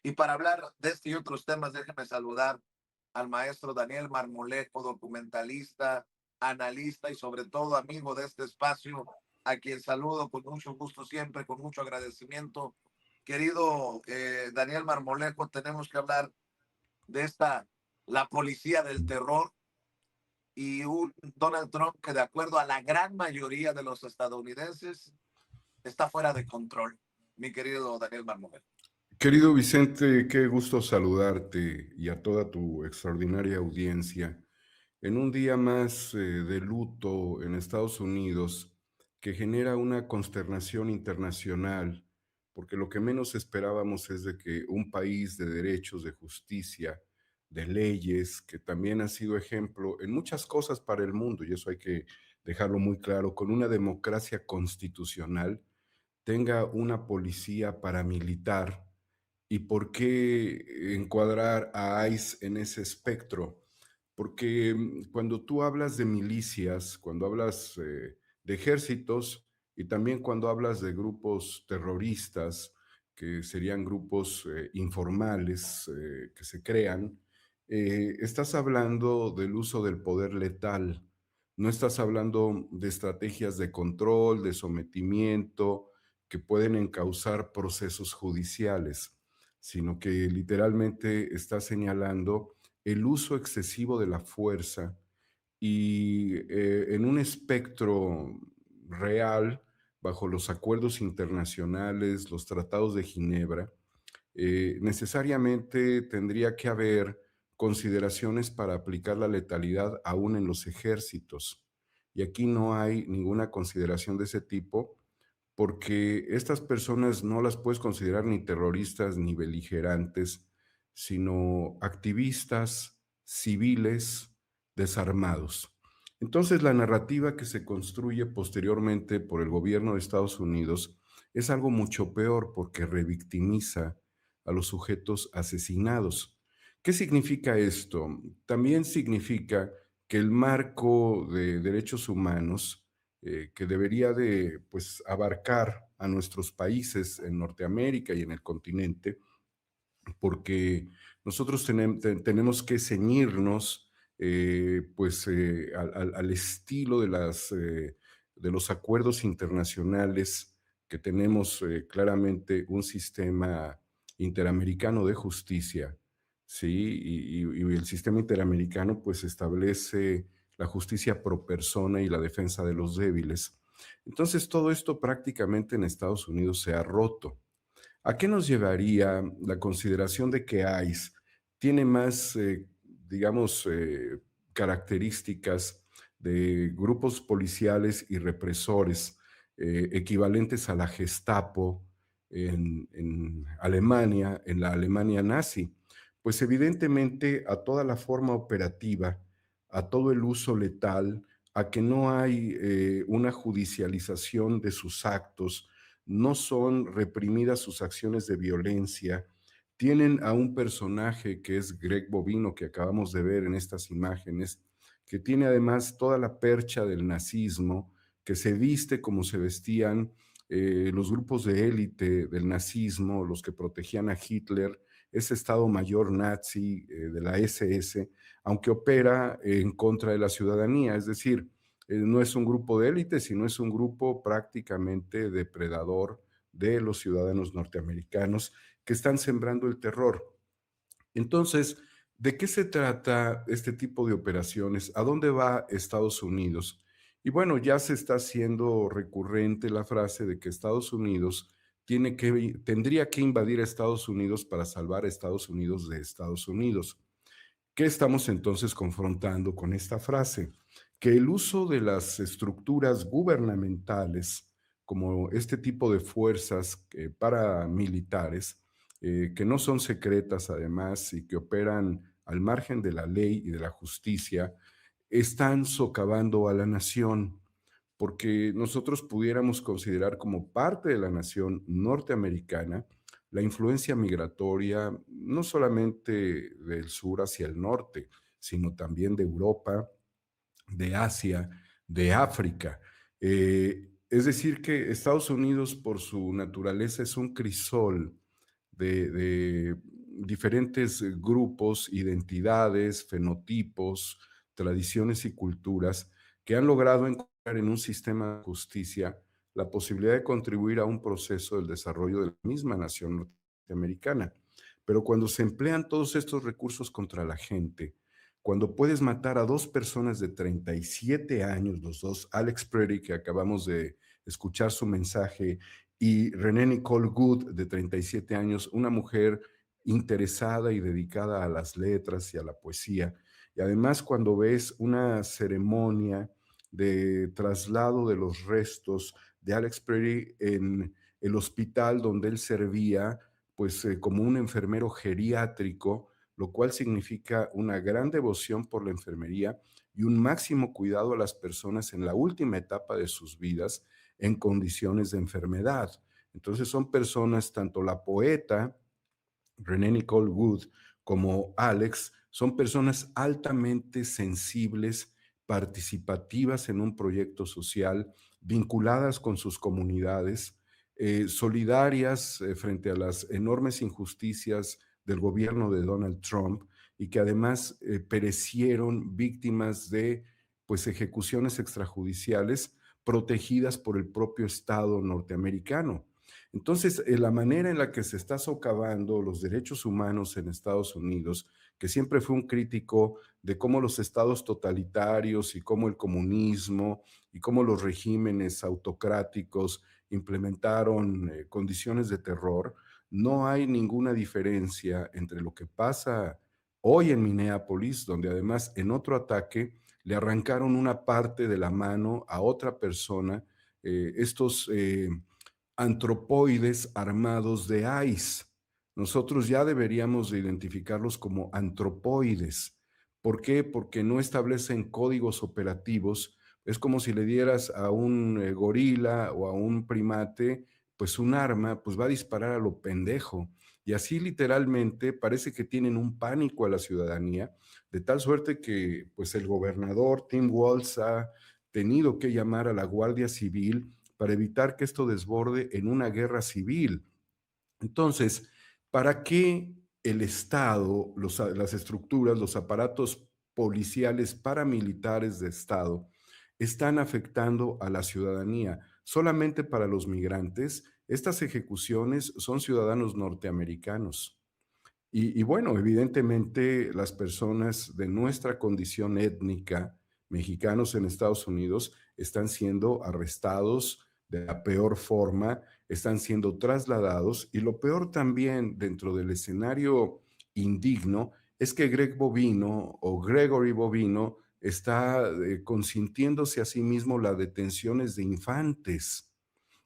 Y para hablar de este y otros temas, déjeme saludar al maestro Daniel Marmolejo, documentalista, analista y sobre todo amigo de este espacio, a quien saludo con mucho gusto siempre, con mucho agradecimiento. Querido Daniel Marmolejo, tenemos que hablar de la policía del terror y un Donald Trump que de acuerdo a la gran mayoría de los estadounidenses está fuera de control. Mi querido Daniel Marmolejo. Querido Vicente, qué gusto saludarte y a toda tu extraordinaria audiencia en un día más de luto en Estados Unidos que genera una consternación internacional, porque lo que menos esperábamos es de que un país de derechos, de justicia, de leyes, que también ha sido ejemplo en muchas cosas para el mundo, y eso hay que dejarlo muy claro, con una democracia constitucional, tenga una policía paramilitar. ¿Y por qué encuadrar a ICE en ese espectro? Porque cuando tú hablas de milicias, cuando hablas de ejércitos y también cuando hablas de grupos terroristas, que serían grupos informales que se crean, estás hablando del uso del poder letal, no estás hablando de estrategias de control, de sometimiento, que pueden encauzar procesos judiciales, sino que literalmente está señalando el uso excesivo de la fuerza y en un espectro real, bajo los acuerdos internacionales, los tratados de Ginebra, necesariamente tendría que haber consideraciones para aplicar la letalidad aún en los ejércitos. Y aquí no hay ninguna consideración de ese tipo porque estas personas no las puedes considerar ni terroristas ni beligerantes, sino activistas civiles desarmados. Entonces, la narrativa que se construye posteriormente por el gobierno de Estados Unidos es algo mucho peor porque revictimiza a los sujetos asesinados. ¿Qué significa esto? También significa que el marco de derechos humanos que debería de pues, abarcar a nuestros países en Norteamérica y en el continente, porque nosotros tenemos que ceñirnos al estilo de los acuerdos internacionales que tenemos claramente un sistema interamericano de justicia, ¿sí? Y el sistema interamericano pues establece la justicia pro persona y la defensa de los débiles. Entonces todo esto prácticamente en Estados Unidos se ha roto. ¿A qué nos llevaría la consideración de que ICE tiene más, digamos, características de grupos policiales y represores equivalentes a la Gestapo en Alemania, en la Alemania nazi? Pues evidentemente a toda la forma operativa, a todo el uso letal, a que no hay una judicialización de sus actos, no son reprimidas sus acciones de violencia, tienen a un personaje que es Greg Bovino, que acabamos de ver en estas imágenes, que tiene además toda la percha del nazismo, que se viste como se vestían los grupos de élite del nazismo, los que protegían a Hitler, ese Estado Mayor nazi de la SS, aunque opera en contra de la ciudadanía, es decir, no es un grupo de élite, sino es un grupo prácticamente depredador de los ciudadanos norteamericanos que están sembrando el terror. Entonces, ¿de qué se trata este tipo de operaciones? ¿A dónde va Estados Unidos? Y bueno, ya se está haciendo recurrente la frase de que Estados Unidos tendría que invadir a Estados Unidos para salvar a Estados Unidos de Estados Unidos. ¿Qué estamos entonces confrontando con esta frase? Que el uso de las estructuras gubernamentales, como este tipo de fuerzas paramilitares, que no son secretas además y que operan al margen de la ley y de la justicia, están socavando a la nación, porque nosotros pudiéramos considerar como parte de la nación norteamericana la influencia migratoria no solamente del sur hacia el norte, sino también de Europa, de Asia, de África. Es decir, que Estados Unidos, por su naturaleza, es un crisol de diferentes grupos, identidades, fenotipos, tradiciones y culturas que han logrado encontrar en un sistema de justicia la posibilidad de contribuir a un proceso del desarrollo de la misma nación norteamericana. Pero cuando se emplean todos estos recursos contra la gente, cuando puedes matar a dos personas de 37 años, los dos, Alex Pretty, que acabamos de escuchar su mensaje, y Renee Nicole Good, de 37 años, una mujer interesada y dedicada a las letras y a la poesía. Y además, cuando ves una ceremonia de traslado de los restos de Alex Pretty en el hospital donde él servía, pues como un enfermero geriátrico, lo cual significa una gran devoción por la enfermería y un máximo cuidado a las personas en la última etapa de sus vidas en condiciones de enfermedad. Entonces son personas, tanto la poeta Renee Nicole Wood como Alex, son personas altamente sensibles, participativas en un proyecto social, vinculadas con sus comunidades, solidarias frente a las enormes injusticias del gobierno de Donald Trump y que además perecieron víctimas de pues ejecuciones extrajudiciales protegidas por el propio Estado norteamericano. Entonces, la manera en la que se está socavando los derechos humanos en Estados Unidos, que siempre fue un crítico de cómo los estados totalitarios y cómo el comunismo y cómo los regímenes autocráticos implementaron condiciones de terror, no hay ninguna diferencia entre lo que pasa hoy en Minneapolis, donde además en otro ataque le arrancaron una parte de la mano a otra persona, estos antropoides armados de ICE. Nosotros ya deberíamos de identificarlos como antropoides. ¿Por qué? Porque no establecen códigos operativos. Es como si le dieras a un gorila o a un primate, pues un arma, pues va a disparar a lo pendejo. Y así literalmente parece que tienen un pánico a la ciudadanía, de tal suerte que pues el gobernador Tim Walz ha tenido que llamar a la Guardia Civil para evitar que esto desborde en una guerra civil. Entonces, ¿para qué el Estado, las estructuras, los aparatos policiales, paramilitares de Estado están afectando a la ciudadanía? Solamente para los migrantes, estas ejecuciones son ciudadanos norteamericanos. Y bueno, evidentemente las personas de nuestra condición étnica, mexicanos en Estados Unidos, están siendo arrestados de la peor forma, están siendo trasladados y lo peor también dentro del escenario indigno es que Greg Bovino o Gregory Bovino está consintiéndose a sí mismo las detenciones de infantes.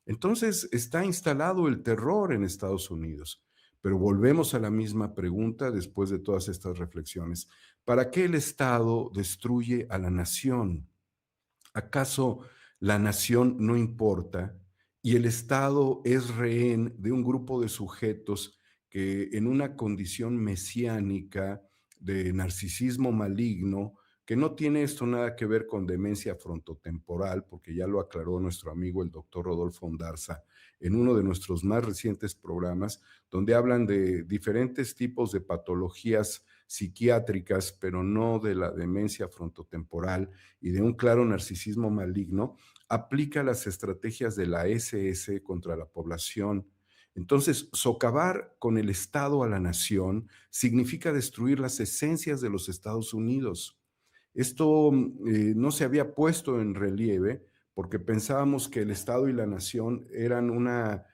Entonces está instalado el terror en Estados Unidos. Pero volvemos a la misma pregunta después de todas estas reflexiones. ¿Para qué el Estado destruye a la nación? ¿Acaso la nación no importa y el Estado es rehén de un grupo de sujetos que en una condición mesiánica de narcisismo maligno, que no tiene esto nada que ver con demencia frontotemporal, porque ya lo aclaró nuestro amigo el doctor Rodolfo Ondarza en uno de nuestros más recientes programas, donde hablan de diferentes tipos de patologías psiquiátricas, pero no de la demencia frontotemporal y de un claro narcisismo maligno, aplica las estrategias de la SS contra la población. Entonces, socavar con el Estado a la nación significa destruir las esencias de los Estados Unidos. Esto no se había puesto en relieve porque pensábamos que el Estado y la nación eran una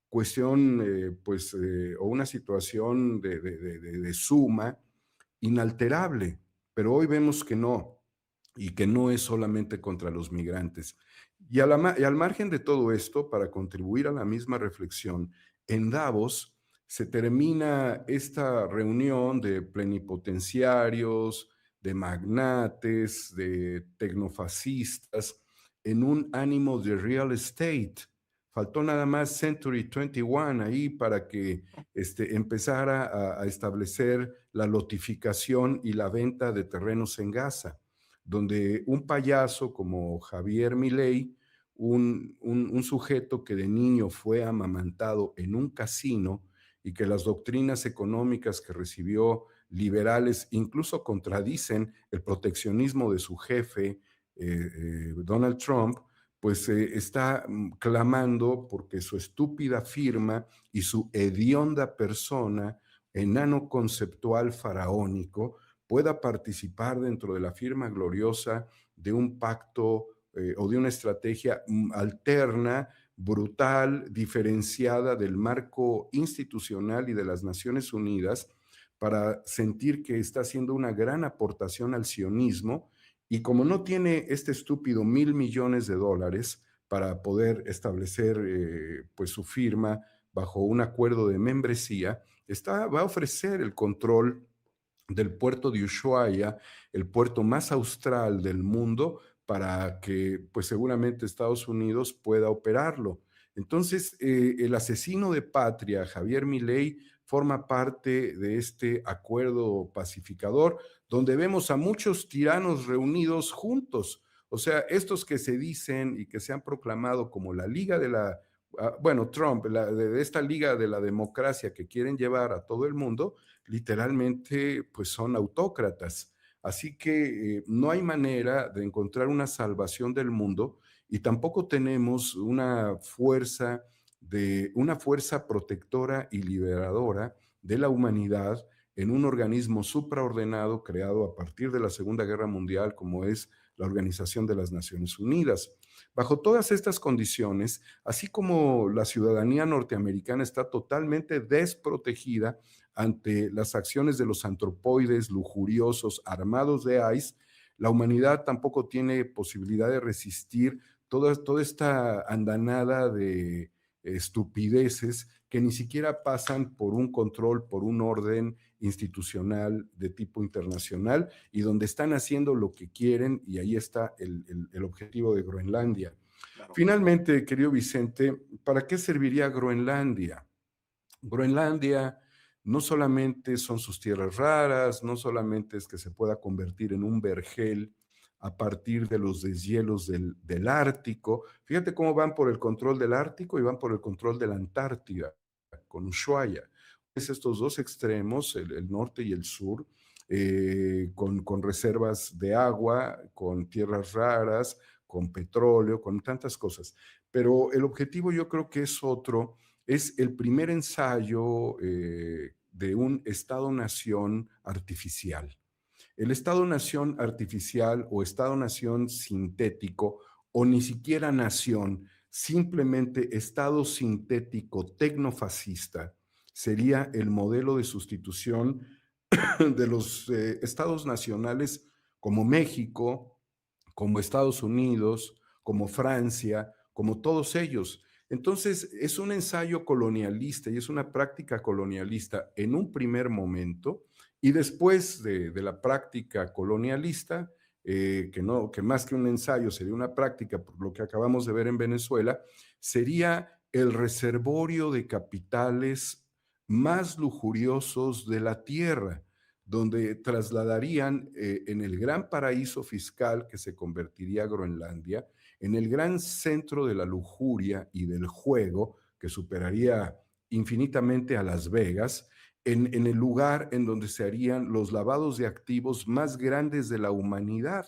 cuestión, o una situación de suma inalterable, pero hoy vemos que no, y que no es solamente contra los migrantes. Y al margen de todo esto, para contribuir a la misma reflexión, en Davos se termina esta reunión de plenipotenciarios, de magnates, de tecnofascistas, en un ánimo de real estate. Faltó nada más Century 21 ahí para que empezara a establecer la lotificación y la venta de terrenos en Gaza, donde un payaso como Javier Milei, un sujeto que de niño fue amamantado en un casino y que las doctrinas económicas que recibió liberales incluso contradicen el proteccionismo de su jefe, Donald Trump, pues está clamando porque su estúpida firma y su hedionda persona, enano conceptual faraónico, pueda participar dentro de la firma gloriosa de un pacto o de una estrategia alterna, brutal, diferenciada del marco institucional y de las Naciones Unidas, para sentir que está haciendo una gran aportación al sionismo, y como no tiene este estúpido $1,000 millones para poder establecer pues su firma bajo un acuerdo de membresía, va a ofrecer el control del puerto de Ushuaia, el puerto más austral del mundo, para que pues seguramente Estados Unidos pueda operarlo. Entonces, el asesino de patria, Javier Milei, forma parte de este acuerdo pacificador, donde vemos a muchos tiranos reunidos juntos. O sea, estos que se dicen y que se han proclamado como la Liga de la, bueno, Trump, de esta Liga de la Democracia que quieren llevar a todo el mundo, literalmente pues son autócratas. Así que no hay manera de encontrar una salvación del mundo, y tampoco tenemos una fuerza protectora y liberadora de la humanidad en un organismo supraordenado creado a partir de la Segunda Guerra Mundial, como es la Organización de las Naciones Unidas. Bajo todas estas condiciones, así como la ciudadanía norteamericana está totalmente desprotegida ante las acciones de los antropoides lujuriosos armados de ICE, la humanidad tampoco tiene posibilidad de resistir toda esta andanada de estupideces que ni siquiera pasan por un control, por un orden institucional de tipo internacional, y donde están haciendo lo que quieren, y ahí está el objetivo de Groenlandia. Claro. Finalmente, querido Vicente, ¿para qué serviría Groenlandia? Groenlandia no solamente son sus tierras raras, no solamente es que se pueda convertir en un vergel a partir de los deshielos del Ártico. Fíjate cómo van por el control del Ártico y van por el control de la Antártida, con Ushuaia. Es estos dos extremos, el norte y el sur, con reservas de agua, con tierras raras, con petróleo, con tantas cosas. Pero el objetivo yo creo que es otro. Es el primer ensayo de un Estado-nación artificial. El Estado-nación artificial o Estado-nación sintético, o ni siquiera nación, simplemente Estado sintético tecnofascista, sería el modelo de sustitución de los estados nacionales como México, como Estados Unidos, como Francia, como todos ellos. Entonces, es un ensayo colonialista y es una práctica colonialista en un primer momento, y después de la práctica colonialista, que más que un ensayo sería una práctica, por lo que acabamos de ver en Venezuela, sería el reservorio de capitales más lujuriosos de la tierra, donde trasladarían en el gran paraíso fiscal que se convertiría Groenlandia, en el gran centro de la lujuria y del juego, que superaría infinitamente a Las Vegas, en el lugar en donde se harían los lavados de activos más grandes de la humanidad.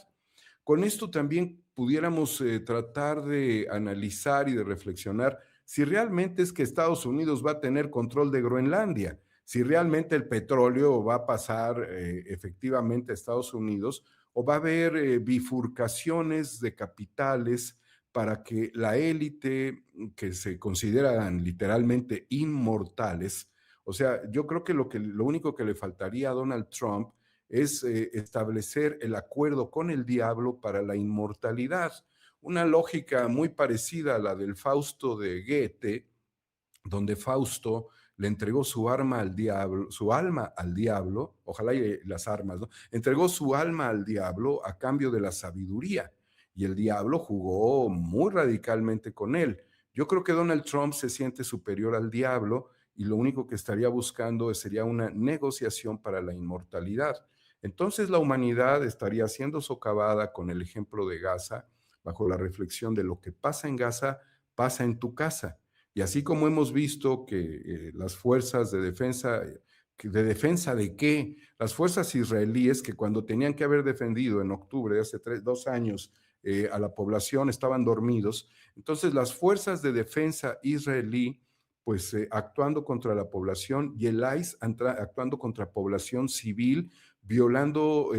Con esto también pudiéramos tratar de analizar y de reflexionar si realmente es que Estados Unidos va a tener control de Groenlandia, si realmente el petróleo va a pasar efectivamente a Estados Unidos, o va a haber bifurcaciones de capitales para que la élite, que se consideran literalmente inmortales, o sea, yo creo que lo único que le faltaría a Donald Trump es establecer el acuerdo con el diablo para la inmortalidad. Una lógica muy parecida a la del Fausto de Goethe, donde Fausto le entregó su arma al diablo, su alma al diablo, ojalá y las armas, ¿no? Entregó su alma al diablo a cambio de la sabiduría, y el diablo jugó muy radicalmente con él. Yo creo que Donald Trump se siente superior al diablo, y lo único que estaría buscando sería una negociación para la inmortalidad. Entonces la humanidad estaría siendo socavada con el ejemplo de Gaza, bajo la reflexión de lo que pasa en Gaza, pasa en tu casa. Y así como hemos visto que las fuerzas ¿de defensa de qué? Las fuerzas israelíes que cuando tenían que haber defendido en octubre de hace 2 años a la población estaban dormidos. Entonces las fuerzas de defensa israelí pues actuando contra la población y el ICE actuando contra población civil, violando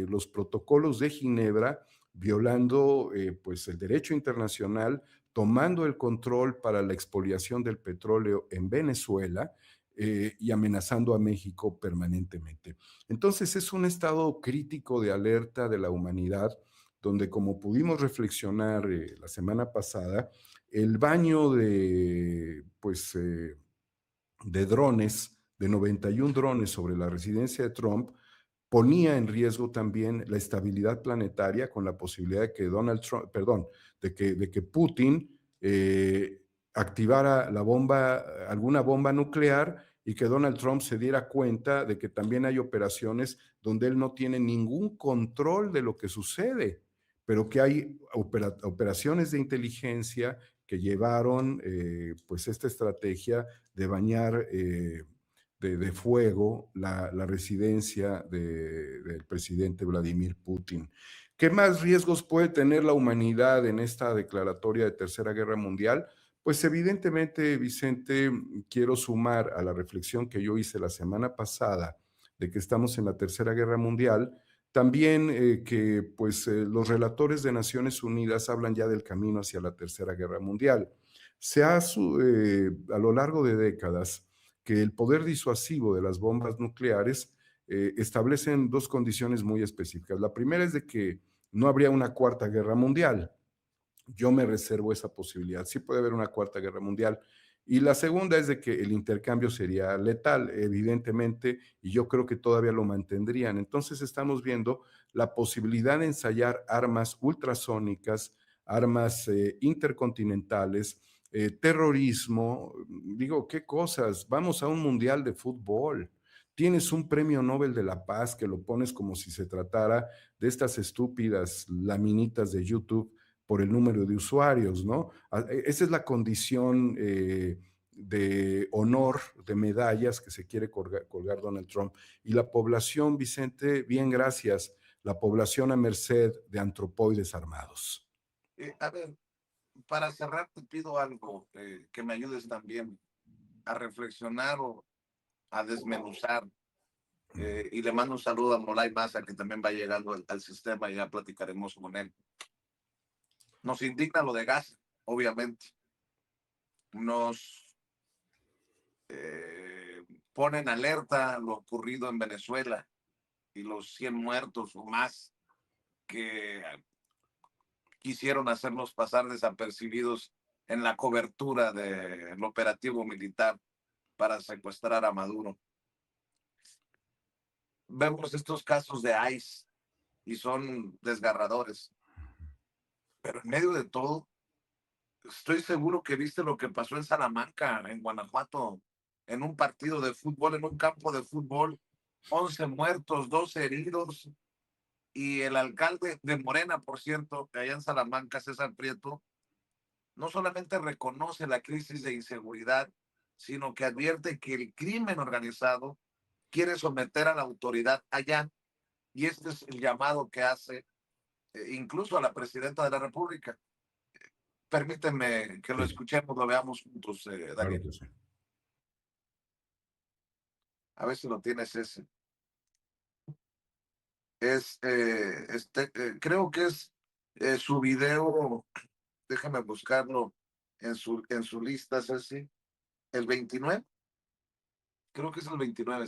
los protocolos de Ginebra, violando pues el derecho internacional, tomando el control para la expoliación del petróleo en Venezuela y amenazando a México permanentemente. Entonces es un estado crítico de alerta de la humanidad, donde como pudimos reflexionar la semana pasada, el baño de drones, de 91 drones sobre la residencia de Trump, ponía en riesgo también la estabilidad planetaria con la posibilidad de que Donald Trump, perdón, de que Putin activara alguna bomba nuclear y que Donald Trump se diera cuenta de que también hay operaciones donde él no tiene ningún control de lo que sucede, pero que hay operaciones de inteligencia que llevaron pues esta estrategia de bañar de fuego la residencia del presidente Vladimir Putin. ¿Qué más riesgos puede tener la humanidad en esta declaratoria de Tercera Guerra Mundial? Pues evidentemente, Vicente, quiero sumar a la reflexión que yo hice la semana pasada de que estamos en la Tercera Guerra Mundial, también que pues los relatores de Naciones Unidas hablan ya del camino hacia la Tercera Guerra Mundial. A lo largo de décadas que el poder disuasivo de las bombas nucleares establecen dos condiciones muy específicas. La primera es de que no habría una cuarta guerra mundial. Yo me reservo esa posibilidad. Sí puede haber una cuarta guerra mundial. Y la segunda es de que el intercambio sería letal, evidentemente, y yo creo que todavía lo mantendrían. Entonces estamos viendo la posibilidad de ensayar armas ultrasónicas, armas intercontinentales, terrorismo. Digo, ¿qué cosas? Vamos a un mundial de fútbol. Tienes un premio Nobel de la Paz que lo pones como si se tratara de estas estúpidas laminitas de YouTube por el número de usuarios, ¿no? Esa es la condición de honor, de medallas que se quiere colgar Donald Trump. Y la población, Vicente, bien gracias, la población a merced de antropoides armados. A ver, para cerrar, te pido algo que me ayudes también a reflexionar o a desmenuzar. Y le mando un saludo a Molay Maza, que también va llegando al sistema y ya platicaremos con él. Nos indigna lo de Gaza, obviamente. Nos pone en alerta lo ocurrido en Venezuela y los 100 muertos o más que quisieron hacernos pasar desapercibidos en la cobertura del operativo militar para secuestrar a Maduro. Vemos estos casos de ICE y son desgarradores. Pero en medio de todo, estoy seguro que viste lo que pasó en Salamanca, en Guanajuato, en un partido de fútbol, en un campo de fútbol, 11 muertos, 12 heridos, y el alcalde de Morena, por cierto, que allá en Salamanca, César Prieto, no solamente reconoce la crisis de inseguridad, sino que advierte que el crimen organizado quiere someter a la autoridad allá, y este es el llamado que hace incluso a la presidenta de la República. Permítanme que lo escuchemos, lo veamos juntos, Daniel. Claro que sí. A ver si lo tienes ese. Creo que es su video, déjame buscarlo en su lista, Ceci, el 29, creo que es el 29.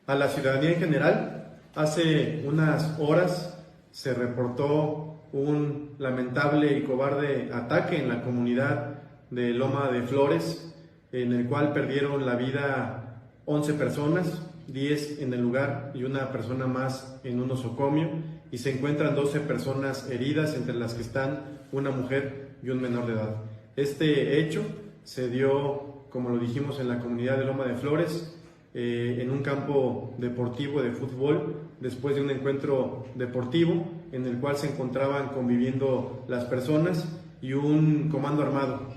A la ciudadanía en general, hace unas horas se reportó un lamentable y cobarde ataque en la comunidad de Loma de Flores, en el cual perdieron la vida 11 personas, 10 en el lugar y una persona más en un nosocomio, y se encuentran 12 personas heridas, entre las que están una mujer y un menor de edad. Este hecho se dio, como lo dijimos, en la comunidad de Loma de Flores, en un campo deportivo de fútbol después de un encuentro deportivo en el cual se encontraban conviviendo las personas y un comando armado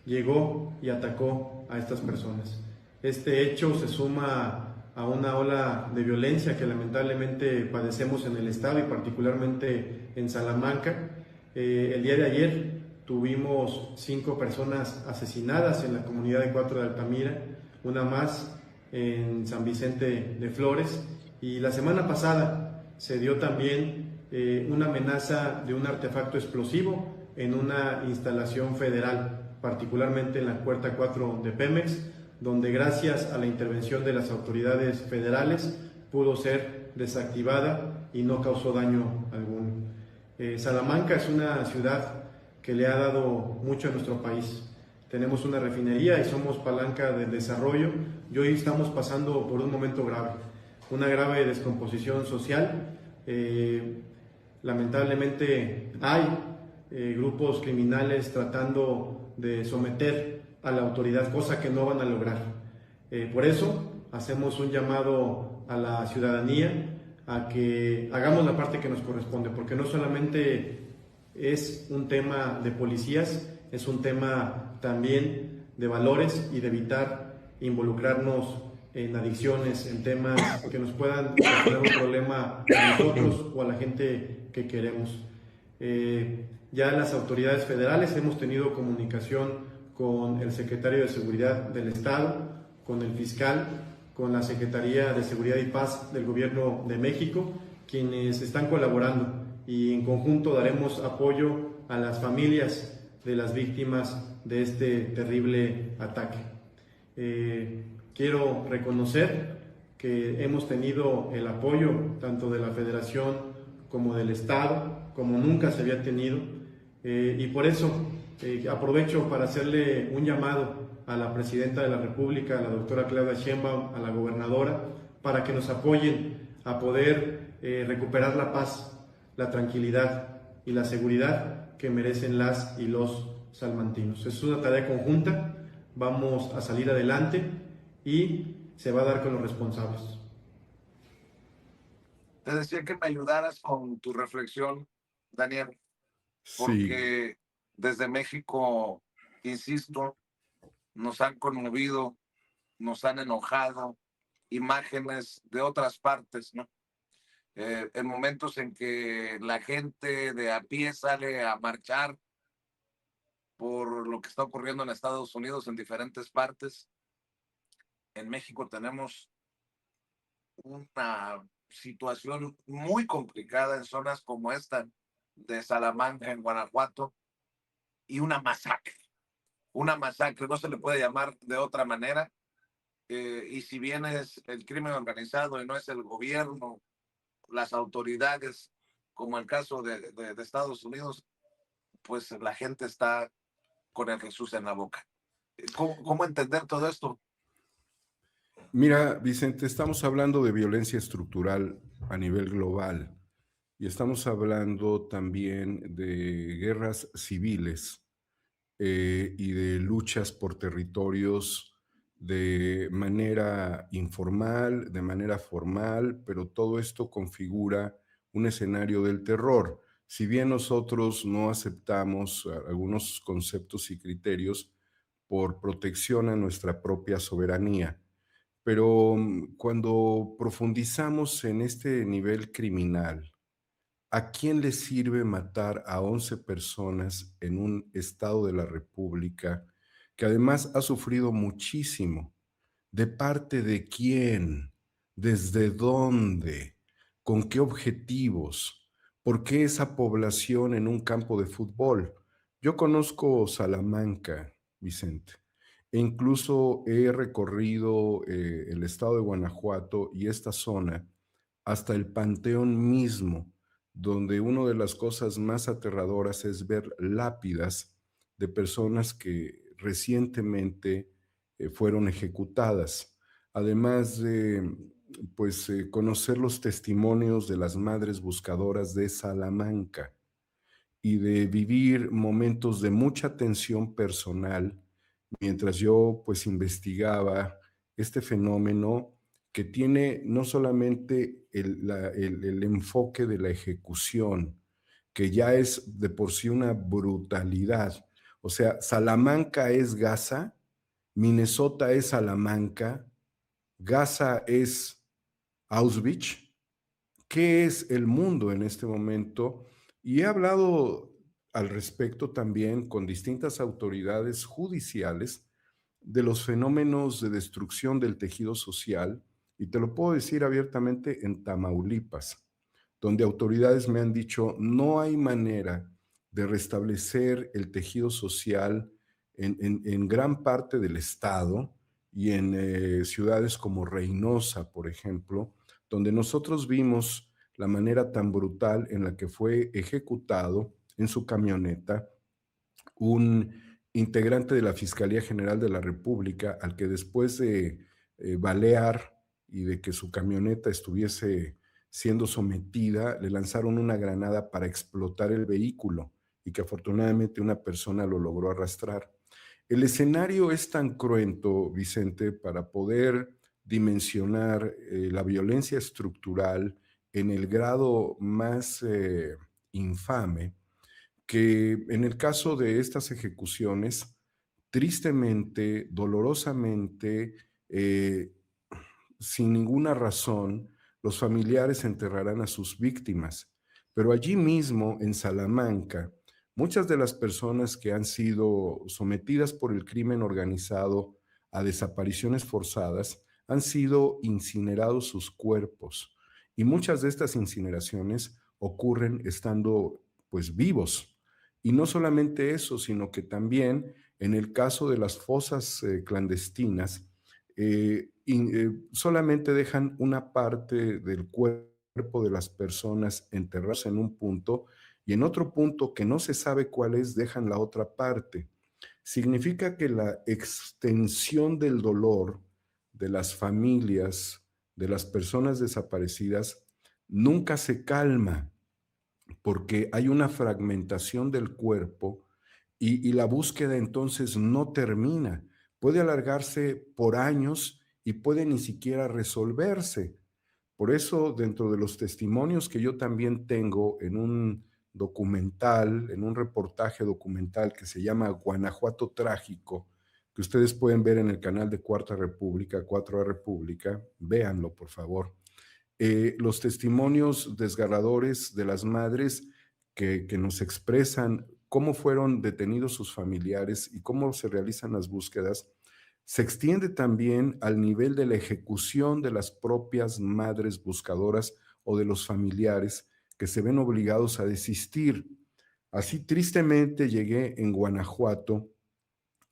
llegó y atacó a estas personas. Este hecho se suma a una ola de violencia que lamentablemente padecemos en el estado y particularmente en Salamanca. El día de ayer tuvimos 5 personas asesinadas en la comunidad de 4 de Altamira, una más en San Vicente de Flores, y la semana pasada se dio también una amenaza de un artefacto explosivo en una instalación federal, particularmente en la puerta 4 de Pemex, donde gracias a la intervención de las autoridades federales pudo ser desactivada y no causó daño alguno. Salamanca es una ciudad que le ha dado mucho a nuestro país. Tenemos una refinería y somos palanca del desarrollo, y hoy estamos pasando por un momento grave, una grave descomposición social. Lamentablemente hay grupos criminales tratando de someter a la autoridad, cosa que no van a lograr. Por eso hacemos un llamado a la ciudadanía a que hagamos la parte que nos corresponde, porque no solamente es un tema de policías, es un tema también de valores y de evitar involucrarnos en adicciones, en temas que nos puedan generar un problema a nosotros o a la gente que queremos. Ya las autoridades federales hemos tenido comunicación con el secretario de Seguridad del Estado, con el fiscal, con la Secretaría de Seguridad y Paz del Gobierno de México, quienes están colaborando, y en conjunto daremos apoyo a las familias de las víctimas de este terrible ataque. Quiero reconocer que hemos tenido el apoyo tanto de la Federación como del Estado, como nunca se había tenido, y por eso aprovecho para hacerle un llamado a la Presidenta de la República, a la doctora Claudia Sheinbaum, a la gobernadora, para que nos apoyen a poder recuperar la paz, la tranquilidad y la seguridad que merecen las y los salmantinos. Es una tarea conjunta, vamos a salir adelante y se va a dar con los responsables. Te decía que me ayudaras con tu reflexión, Daniel, porque Sí, desde México, insisto, nos han conmovido, nos han enojado imágenes de otras partes, ¿no? En momentos en que la gente de a pie sale a marchar por lo que está ocurriendo en Estados Unidos en diferentes partes. En México tenemos una situación muy complicada en zonas como esta de Salamanca, en Guanajuato, y una masacre, no se le puede llamar de otra manera. Y si bien es el crimen organizado y no es el gobierno, las autoridades, como el caso de Estados Unidos, pues la gente está con el Jesús en la boca. ¿Cómo entender todo esto? mira, Vicente, estamos hablando de violencia estructural a nivel global y estamos hablando también de guerras civiles y de luchas por territorios de manera informal, de manera formal, pero todo esto configura un escenario del terror. Si bien nosotros no aceptamos algunos conceptos y criterios por protección a nuestra propia soberanía, pero cuando profundizamos en este nivel criminal, ¿a quién le sirve matar a 11 personas en un estado de la República que además ha sufrido muchísimo? ¿De parte de quién? ¿Desde dónde? ¿Con qué objetivos? ¿Por qué esa población en un campo de fútbol? Yo conozco Salamanca, Vicente, e incluso he recorrido el estado de Guanajuato y esta zona hasta el Panteón mismo, donde una de las cosas más aterradoras es ver lápidas de personas que recientemente fueron ejecutadas, además de pues conocer los testimonios de las madres buscadoras de Salamanca y de vivir momentos de mucha tensión personal mientras yo pues investigaba este fenómeno que tiene no solamente el enfoque de la ejecución, que ya es de por sí una brutalidad. O sea, Salamanca es Gaza, Minnesota es Salamanca, Gaza es Auschwitz. ¿Qué es el mundo en este momento? Y he hablado al respecto también con distintas autoridades judiciales de los fenómenos de destrucción del tejido social, y te lo puedo decir abiertamente en Tamaulipas, donde autoridades me han dicho, no hay manera de restablecer el tejido social en gran parte del estado y en ciudades como Reynosa, por ejemplo, donde nosotros vimos la manera tan brutal en la que fue ejecutado en su camioneta un integrante de la Fiscalía General de la República, al que después de balear y de que su camioneta estuviese siendo sometida, le lanzaron una granada para explotar el vehículo y que afortunadamente una persona lo logró arrastrar. El escenario es tan cruento, Vicente, para poder dimensionar la violencia estructural en el grado más infame, que en el caso de estas ejecuciones, tristemente, dolorosamente, eh, sin ninguna razón, los familiares enterrarán a sus víctimas. Pero allí mismo, en Salamanca, muchas de las personas que han sido sometidas por el crimen organizado a desapariciones forzadas han sido incinerados sus cuerpos. Y muchas de estas incineraciones ocurren estando pues vivos. Y no solamente eso, sino que también en el caso de las fosas clandestinas, solamente dejan una parte del cuerpo de las personas enterradas en un punto y en otro punto que no se sabe cuál es, dejan la otra parte. Significa que la extensión del dolor de las familias, de las personas desaparecidas, nunca se calma porque hay una fragmentación del cuerpo y la búsqueda entonces no termina. Puede alargarse por años y puede ni siquiera resolverse. Por eso, dentro de los testimonios que yo también tengo en un documental, en un reportaje documental que se llama Guanajuato Trágico, que ustedes pueden ver en el canal de Cuarta República, 4A República, véanlo por favor. Los testimonios desgarradores de las madres que nos expresan cómo fueron detenidos sus familiares y cómo se realizan las búsquedas, se extiende también al nivel de la ejecución de las propias madres buscadoras o de los familiares que se ven obligados a desistir. Así tristemente llegué en Guanajuato,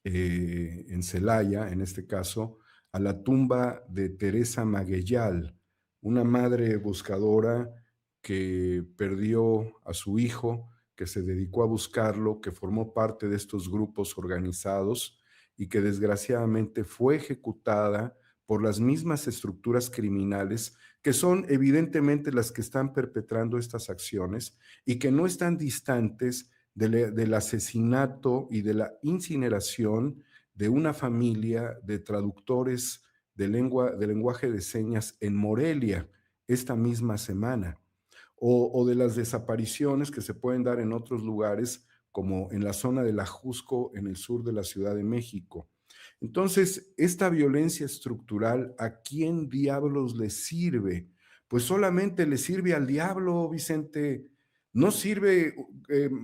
en Celaya, en este caso, a la tumba de Teresa Maguellal, una madre buscadora que perdió a su hijo, que se dedicó a buscarlo, que formó parte de estos grupos organizados y que desgraciadamente fue ejecutada por las mismas estructuras criminales que son evidentemente las que están perpetrando estas acciones y que no están distantes del asesinato y de la incineración de una familia de traductores de lenguaje de señas en Morelia esta misma semana, o de las desapariciones que se pueden dar en otros lugares, como en la zona de La Jusco, en el sur de la Ciudad de México. Entonces, esta violencia estructural, ¿a quién diablos le sirve? Pues solamente le sirve al diablo, Vicente. No sirve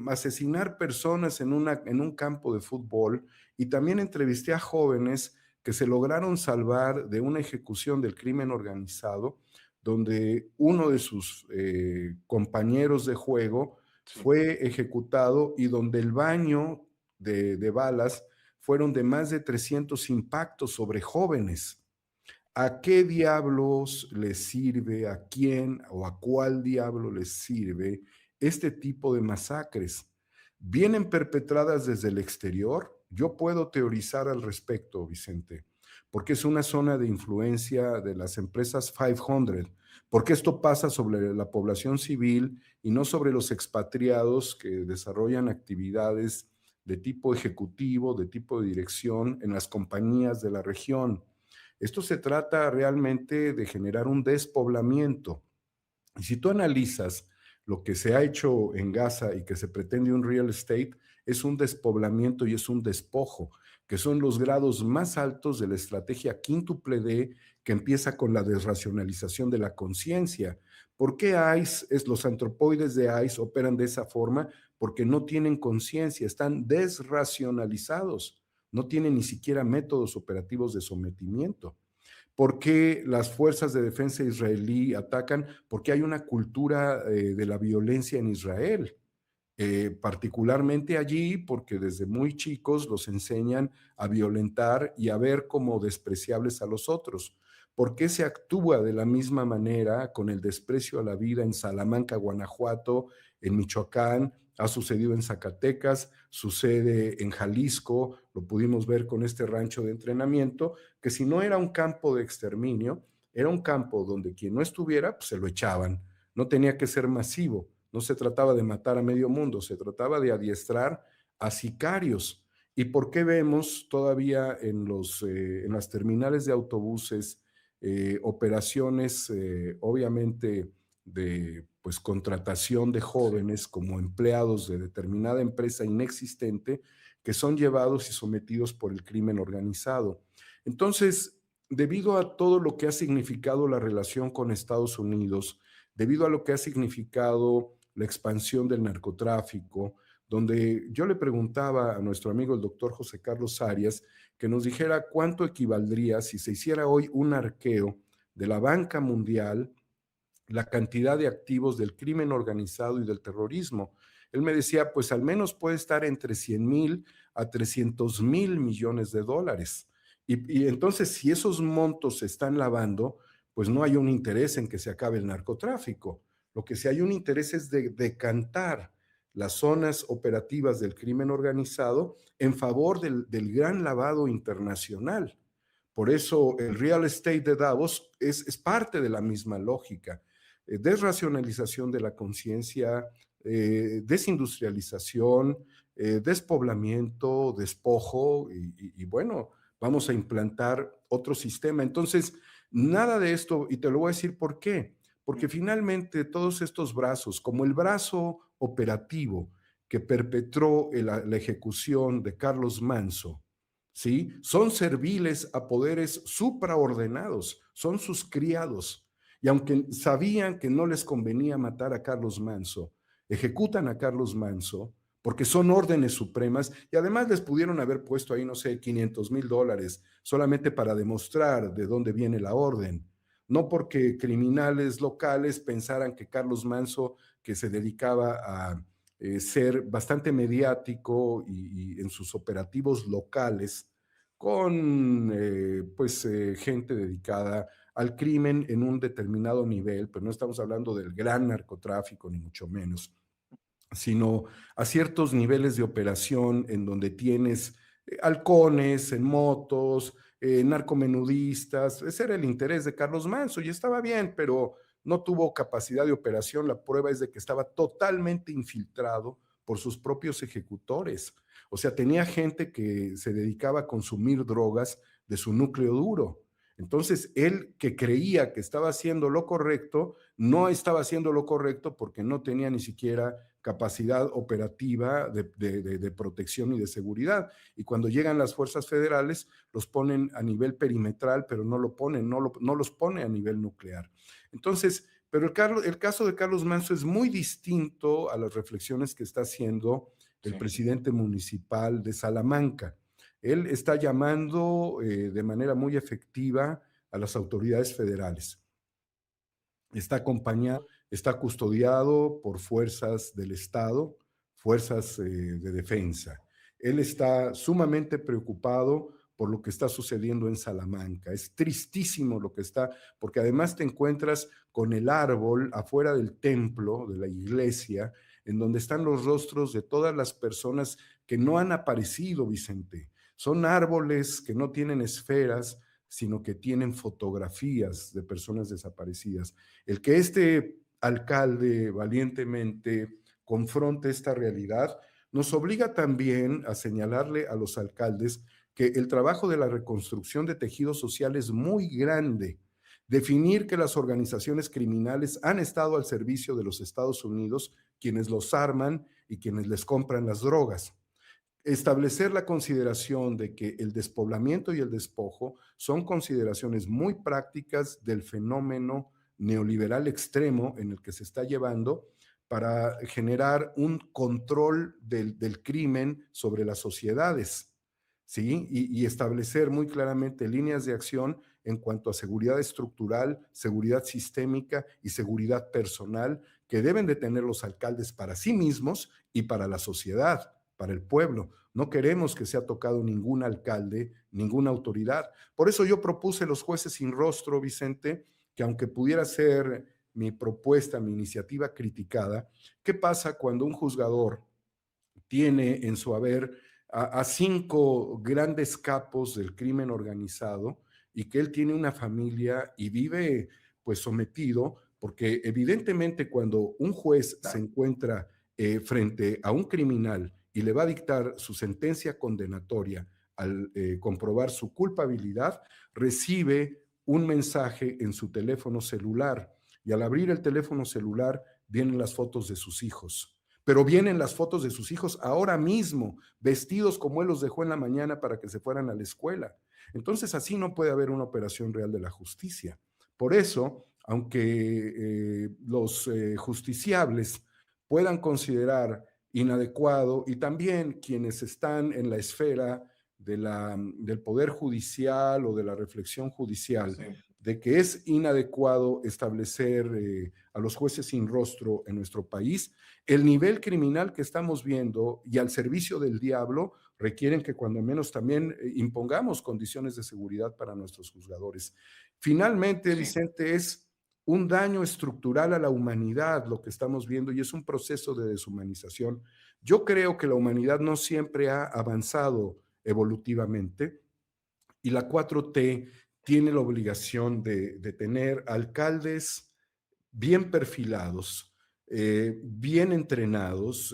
asesinar personas en un campo de fútbol. Y también entrevisté a jóvenes que se lograron salvar de una ejecución del crimen organizado, donde uno de sus compañeros de juego fue ejecutado y donde el baño de balas fueron de más de 300 impactos sobre jóvenes. ¿A qué diablos les sirve, a quién o a cuál diablo les sirve este tipo de masacres? ¿Vienen perpetradas desde el exterior? Yo puedo teorizar al respecto, Vicente, porque es una zona de influencia de las empresas 500, porque esto pasa sobre la población civil y no sobre los expatriados que desarrollan actividades de tipo ejecutivo, de tipo de dirección en las compañías de la región. Esto se trata realmente de generar un despoblamiento. Y si tú analizas lo que se ha hecho en Gaza y que se pretende un real estate, es un despoblamiento y es un despojo, que son los grados más altos de la estrategia quíntuple D, que empieza con la desracionalización de la conciencia. ¿Por qué los antropoides de ICE operan de esa forma? Porque no tienen conciencia, están desracionalizados, no tienen ni siquiera métodos operativos de sometimiento. ¿Por qué las fuerzas de defensa israelí atacan? Porque hay una cultura de la violencia en Israel. Particularmente allí, porque desde muy chicos los enseñan a violentar y a ver como despreciables a los otros. ¿Por qué se actúa de la misma manera con el desprecio a la vida en Salamanca, Guanajuato, en Michoacán? Ha sucedido en Zacatecas, sucede en Jalisco, lo pudimos ver con este rancho de entrenamiento, que si no era un campo de exterminio, era un campo donde quien no estuviera, pues se lo echaban. No tenía que ser masivo. No se trataba de matar a medio mundo, se trataba de adiestrar a sicarios. ¿Y por qué vemos todavía en las terminales de autobuses operaciones, obviamente, de pues, contratación de jóvenes como empleados de determinada empresa inexistente que son llevados y sometidos por el crimen organizado? Entonces, debido a todo lo que ha significado la relación con Estados Unidos, debido a lo que ha significado la expansión del narcotráfico, donde yo le preguntaba a nuestro amigo el doctor José Carlos Arias que nos dijera cuánto equivaldría si se hiciera hoy un arqueo de la banca mundial, la cantidad de activos del crimen organizado y del terrorismo. Él me decía, pues al menos puede estar entre 100,000 a 300,000 millones de dólares. Y entonces, si esos montos se están lavando, pues no hay un interés en que se acabe el narcotráfico. Lo que sí hay un interés es de decantar las zonas operativas del crimen organizado en favor del gran lavado internacional. Por eso el real estate de Davos es parte de la misma lógica. Desracionalización de la conciencia, desindustrialización, despoblamiento, despojo y bueno, vamos a implantar otro sistema. Entonces, nada de esto, y te lo voy a decir por qué. Porque finalmente todos estos brazos, como el brazo operativo que perpetró la ejecución de Carlos Manso, ¿sí? Son serviles a poderes supraordenados, son sus criados. Y aunque sabían que no les convenía matar a Carlos Manso, ejecutan a Carlos Manso porque son órdenes supremas y además les pudieron haber puesto ahí, no sé, $500,000 solamente para demostrar de dónde viene la orden. No porque criminales locales pensaran que Carlos Manso, que se dedicaba a ser bastante mediático y en sus operativos locales con gente dedicada al crimen en un determinado nivel, pero no estamos hablando del gran narcotráfico ni mucho menos, sino a ciertos niveles de operación en donde tienes halcones en motos, narcomenudistas. Ese era el interés de Carlos Manso y estaba bien, pero no tuvo capacidad de operación. La prueba es de que estaba totalmente infiltrado por sus propios ejecutores. O sea, tenía gente que se dedicaba a consumir drogas de su núcleo duro. Entonces, él que creía que estaba haciendo lo correcto, no estaba haciendo lo correcto porque no tenía ni siquiera capacidad operativa de protección y de seguridad. Y cuando llegan las fuerzas federales, los ponen a nivel perimetral, pero no los pone a nivel nuclear. Entonces, pero el caso de Carlos Manso es muy distinto a las reflexiones que está haciendo el presidente municipal de Salamanca. Él está llamando de manera muy efectiva a las autoridades federales. Está acompañado, está custodiado por fuerzas del Estado, fuerzas de defensa. Él está sumamente preocupado por lo que está sucediendo en Salamanca. Es tristísimo lo que está, porque además te encuentras con el árbol afuera del templo, de la iglesia, en donde están los rostros de todas las personas que no han aparecido, Vicente. Son árboles que no tienen esferas, sino que tienen fotografías de personas desaparecidas. El que este alcalde valientemente confronte esta realidad nos obliga también a señalarle a los alcaldes que el trabajo de la reconstrucción de tejido social es muy grande. Definir que las organizaciones criminales han estado al servicio de los Estados Unidos, quienes los arman y quienes les compran las drogas. Establecer la consideración de que el despoblamiento y el despojo son consideraciones muy prácticas del fenómeno neoliberal extremo en el que se está llevando para generar un control del crimen sobre las sociedades, ¿sí? Y establecer muy claramente líneas de acción en cuanto a seguridad estructural, seguridad sistémica y seguridad personal que deben de tener los alcaldes para sí mismos y para la sociedad, para el pueblo. No queremos que sea tocado ningún alcalde, ninguna autoridad. Por eso yo propuse los jueces sin rostro, Vicente, que aunque pudiera ser mi propuesta, mi iniciativa criticada, ¿qué pasa cuando un juzgador tiene en su haber a 5 grandes capos del crimen organizado y que él tiene una familia y vive pues sometido? Porque evidentemente cuando un juez se encuentra frente a un criminal y le va a dictar su sentencia condenatoria al comprobar su culpabilidad, recibe un mensaje en su teléfono celular y al abrir el teléfono celular vienen las fotos de sus hijos. Pero vienen las fotos de sus hijos ahora mismo, vestidos como él los dejó en la mañana para que se fueran a la escuela. Entonces así no puede haber una operación real de la justicia. Por eso, aunque los justiciables puedan considerar inadecuado y también quienes están en la esfera del poder judicial o de la reflexión judicial, sí, de que es inadecuado establecer a los jueces sin rostro en nuestro país, el nivel criminal que estamos viendo y al servicio del diablo requieren que cuando menos también impongamos condiciones de seguridad para nuestros juzgadores. Finalmente, sí, Vicente, es un daño estructural a la humanidad lo que estamos viendo y es un proceso de deshumanización. Yo creo que la humanidad no siempre ha avanzado evolutivamente y la 4T tiene la obligación de tener alcaldes bien perfilados, bien entrenados,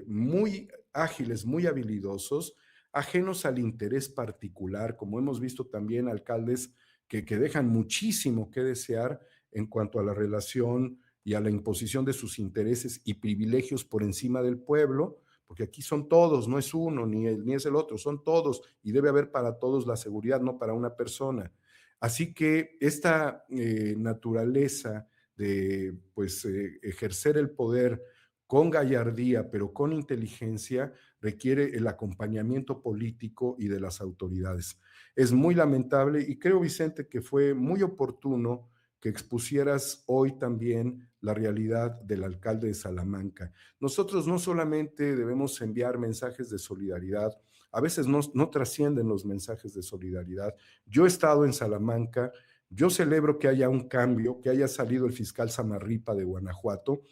muy ágiles, muy habilidosos, ajenos al interés particular, como hemos visto también alcaldes que dejan muchísimo que desear en cuanto a la relación y a la imposición de sus intereses y privilegios por encima del pueblo, porque aquí son todos, no es uno ni es el otro, son todos y debe haber para todos la seguridad, no para una persona. Así que esta naturaleza de pues, ejercer el poder con gallardía, pero con inteligencia, requiere el acompañamiento político y de las autoridades. Es muy lamentable y creo, Vicente, que fue muy oportuno que expusieras hoy también la realidad del alcalde de Salamanca. Nosotros no solamente debemos enviar mensajes de solidaridad, a veces no trascienden los mensajes de solidaridad. Yo he estado en Salamanca, yo celebro que haya un cambio, que haya salido el fiscal Samarripa de Guanajuato.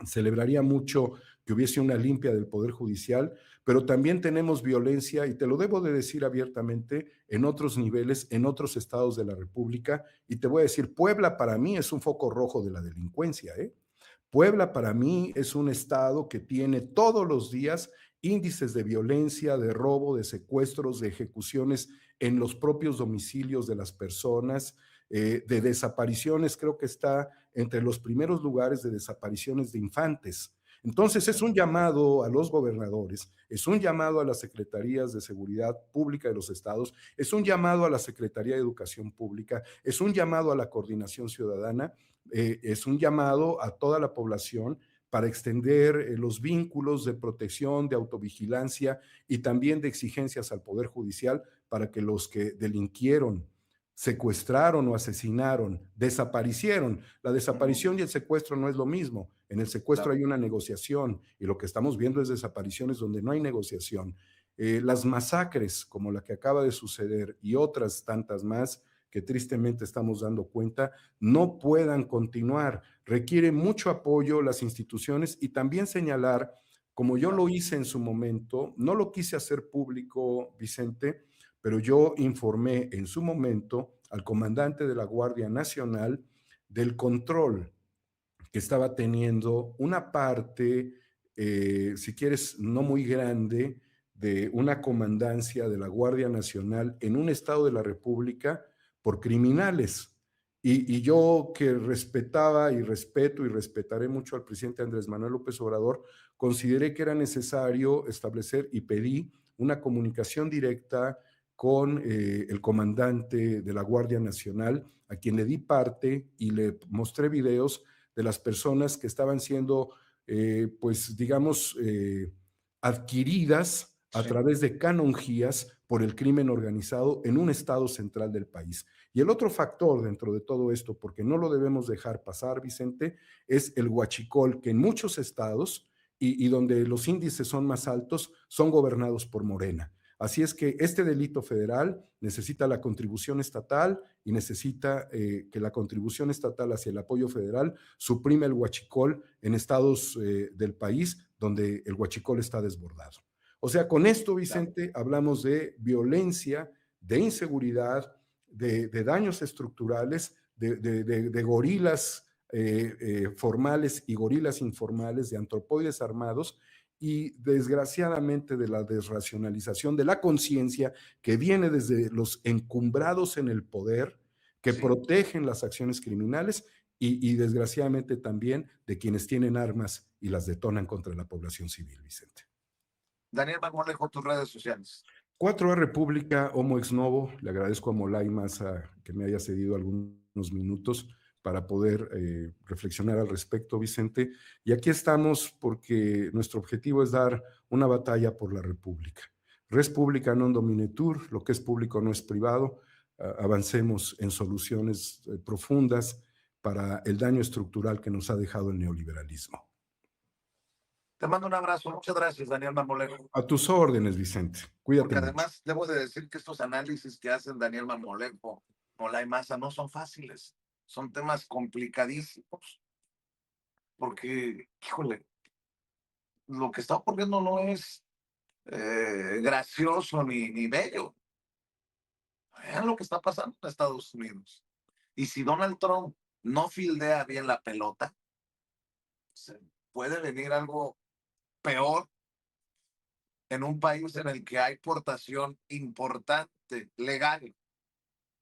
Celebraría mucho que hubiese una limpia del Poder Judicial, pero también tenemos violencia, y te lo debo de decir abiertamente, en otros niveles, en otros estados de la República, y te voy a decir, Puebla para mí es un foco rojo de la delincuencia, ¿eh? Puebla para mí es un estado que tiene todos los días índices de violencia, de robo, de secuestros, de ejecuciones en los propios domicilios de las personas, de desapariciones, creo que está entre los primeros lugares de desapariciones de infantes. Entonces es un llamado a los gobernadores, es un llamado a las secretarías de seguridad pública de los estados, es un llamado a la Secretaría de Educación Pública, es un llamado a la coordinación ciudadana, es un llamado a toda la población para extender los vínculos de protección, de autovigilancia y también de exigencias al Poder Judicial para que los que delinquieron, secuestraron o asesinaron, desaparecieron. La desaparición y el secuestro no es lo mismo. En el secuestro hay una negociación y lo que estamos viendo es desapariciones donde no hay negociación. Las masacres como la que acaba de suceder y otras tantas más que tristemente estamos dando cuenta, no puedan continuar. Requiere mucho apoyo las instituciones y también señalar, como yo lo hice en su momento, no lo quise hacer público, Vicente, pero yo informé en su momento al comandante de la Guardia Nacional del control que estaba teniendo una parte, si quieres, no muy grande, de una comandancia de la Guardia Nacional en un estado de la República por criminales. Y yo, que respetaba y respeto y respetaré mucho al presidente Andrés Manuel López Obrador, consideré que era necesario establecer y pedí una comunicación directa con el comandante de la Guardia Nacional, a quien le di parte y le mostré videos de las personas que estaban siendo, pues digamos, adquiridas a Sí. través de canonjías por el crimen organizado en un estado central del país. Y el otro factor dentro de todo esto, porque no lo debemos dejar pasar, Vicente, es el huachicol, que en muchos estados y donde los índices son más altos, son gobernados por Morena. Así es que este delito federal necesita la contribución estatal y necesita que la contribución estatal hacia el apoyo federal suprime el huachicol en estados del país donde el huachicol está desbordado. O sea, con esto, Vicente, hablamos de violencia, de inseguridad, de daños estructurales, de gorilas formales y gorilas informales, de antropoides armados, y desgraciadamente de la desracionalización de la conciencia que viene desde los encumbrados en el poder, que Sí. protegen las acciones criminales y desgraciadamente también de quienes tienen armas y las detonan contra la población civil, Vicente. Daniel Marmolejo, tus redes sociales. 4A República, Homo Ex Novo. Le agradezco a Molay Maza que me haya cedido algunos minutos para poder reflexionar al respecto, Vicente. Y aquí estamos porque nuestro objetivo es dar una batalla por la República. Res publica non dominetur, lo que es público no es privado. Avancemos en soluciones profundas para el daño estructural que nos ha dejado el neoliberalismo. Te mando un abrazo. Muchas gracias, Daniel Marmolejo. A tus órdenes, Vicente. Cuídate Porque mucho. además debo de decir que estos análisis que hacen Daniel Marmolejo, Molay Maza, no son fáciles. Son temas complicadísimos. Porque, híjole, lo que está ocurriendo no es gracioso ni bello. Vean lo que está pasando en Estados Unidos. Y si Donald Trump no fildea bien la pelota, se puede venir algo peor en un país en el que hay portación importante, legal,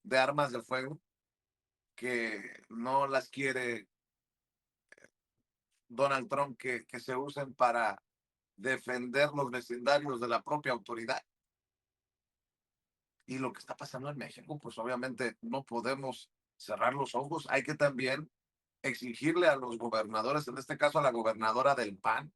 de armas de fuego, que no las quiere Donald Trump que se usen para defender los vecindarios de la propia autoridad. Y lo que está pasando en México, pues obviamente no podemos cerrar los ojos. Hay que también exigirle a los gobernadores, en este caso a la gobernadora del PAN,